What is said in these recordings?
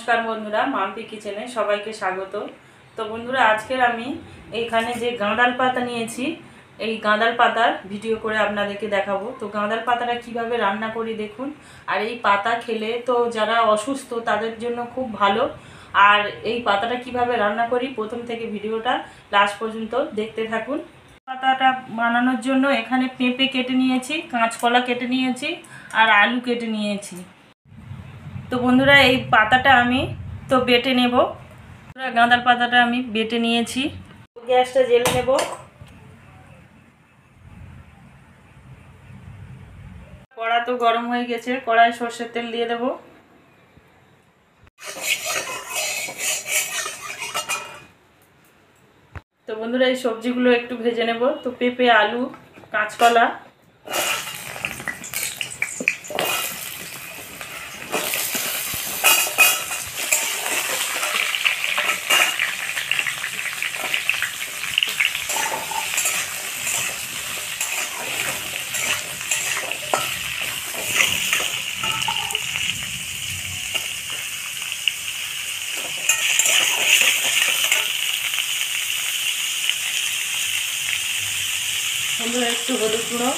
নমস্কার বন্ধুরা, মাম্পি কিচেনে সবাইকে স্বাগত। তো বন্ধুরা, আজকের আমি এইখানে যে গাঁদাল পাতা নিয়েছি, এই গাঁদাল পাতার ভিডিও করে আপনাদেরকে দেখাবো। তো গাঁদাল পাতাটা কিভাবে রান্না করি দেখুন। আর এই পাতা খেলে তো যারা অসুস্থ তাদের জন্য খুব ভালো। আর এই পাতাটা কিভাবে রান্না করি প্রথম থেকে ভিডিওটা লাস্ট পর্যন্ত দেখতে থাকুন। পাতাটা বানানোর জন্য এখানে পেঁপে কেটে নিয়েছি, কাঁচকলা কেটে নিয়েছি আর আলু কেটে নিয়েছি। তো বন্ধুরা, এই পাতাটা আমি তো বেটে নেব। গাঁদাল পাতাটা আমি বেটে নিয়েছি। গ্যাসটা জ্বেলে নেব। কড়া তো গরম হয়ে গেছে, কড়ায় সর্ষের তেল দিয়ে দেব। তো বন্ধুরা, এই সবজিগুলো একটু ভেজে নেব। তো পেঁপে, আলু, কাঁচকলা, বন্ধুরা একটু হলুদ গুঁড়ো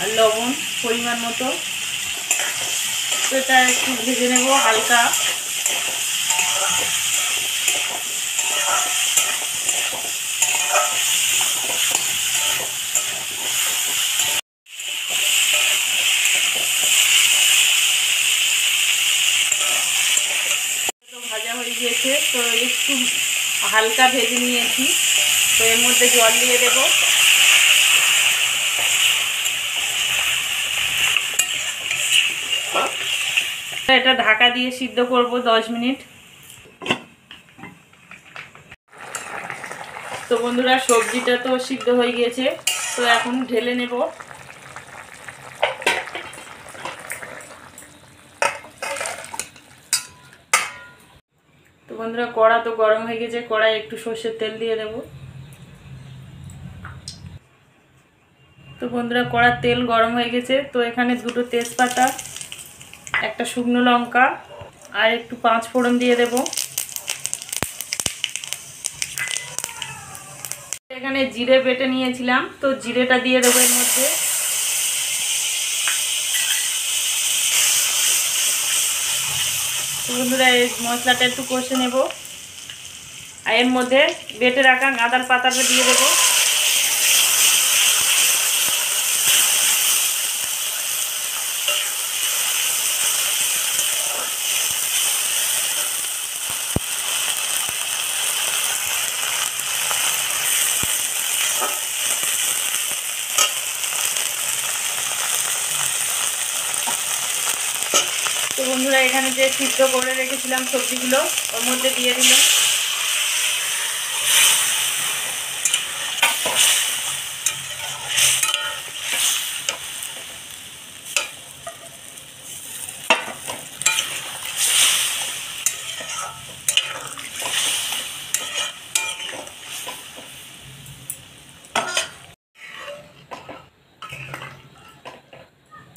আর লবণ পরিমাণ মতো। এটা একটু ভেজে নেব হালকা। ভাজা হয়ে গিয়েছে, তো একটু হালকা ভেজে নিয়েছি। তো এর মধ্যে জল দিয়ে দেব। এটা ঢাকা দিয়ে সিদ্ধ করব 10 মিনিট। তো বন্ধুরা, সবজিটা তো সিদ্ধ হয়ে গিয়েছে, তো এখন ঢেলে নেব। তো বন্ধুরা, কড়া তো গরম হয়ে গেছে, কড়াই একটু সর্ষের তেল দিয়ে দেব। তো বন্ধুরা, কড়ার তেল গরম হয়ে গেছে, তো এখানে দুটো তেজপাতা, একটা শুকনো লঙ্কা আর একটু 5 ফোড়ন দিয়ে দেব। এখানে জিরে বেটে নিয়েছিলাম, তো জিরেটা দিয়ে দেবো এর মধ্যে। তো বন্ধুরা, এই মশলাটা একটু কষে নেব। আর এর মধ্যে বেটে রাখা গাঁদাল পাতাটা দিয়ে দেবো। তো বন্ধুরা, এখানে যে সিদ্ধ করে রেখেছিলাম সবজিগুলো ওর মধ্যে দিয়ে দিলাম।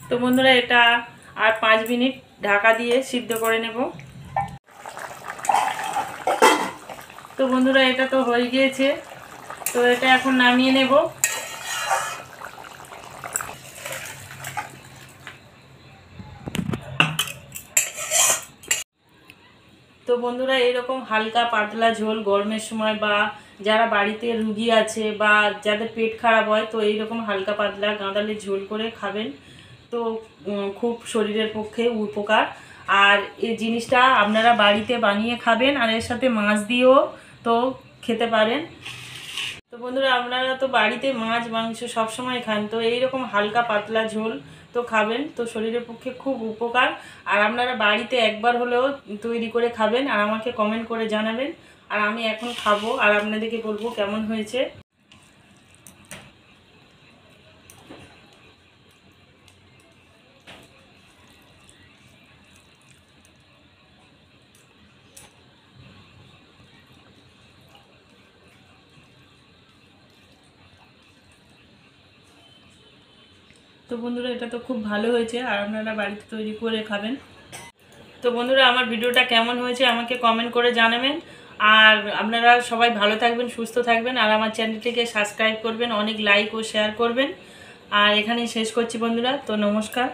তো বন্ধুরা, এটা আর 5 মিনিট ঢাকা দিয়ে সিদ্ধ করে নেব। তো বন্ধুরা, এটা তো হয়ে গিয়েছে, তো এটা এখন নামিয়ে নেব। তো বন্ধুরা, এরকম হালকা পাতলা ঝোল গরমের সময় বা যারা বাড়িতে রুগী আছে বা যাদের পেট খারাপ হয়, তো এইরকম হালকা পাতলা গাঁদালের ঝোল করে খাবেন। তো খুব শরীরের পক্ষে উপকার। আর এই জিনিসটা আপনারা বাড়িতে বানিয়ে খাবেন, আর এর সাথে মাছ দিয়েও তো খেতে পারেন। তো বন্ধুরা, আপনারা তো বাড়িতে মাছ মাংস সবসময় খান, তো এইরকম হালকা পাতলা ঝোল তো খাবেন, তো শরীরের পক্ষে খুব উপকার। আর আপনারা বাড়িতে একবার হলেও তৈরি করে খাবেন আর আমাকে কমেন্ট করে জানাবেন। আর আমি এখন খাবো আর আপনাদেরকে বলবো কেমন হয়েছে। তো বন্ধুরা, এটা তো খুব ভালো হয়েছে আর আপনারা বাড়িতে তৈরি করে খাবেন। তো বন্ধুরা আমার ভিডিওটা কেমন হয়েছে আমাকে কমেন্ট করে জানাবেন। আর আপনারা সবাই ভালো থাকবেন, সুস্থ থাকবেন, আর আমার চ্যানেলটিকে সাবস্ক্রাইব করবেন, অনেক লাইক ও শেয়ার করবেন। আর এখানেই শেষ করছি বন্ধুরা, তো নমস্কার।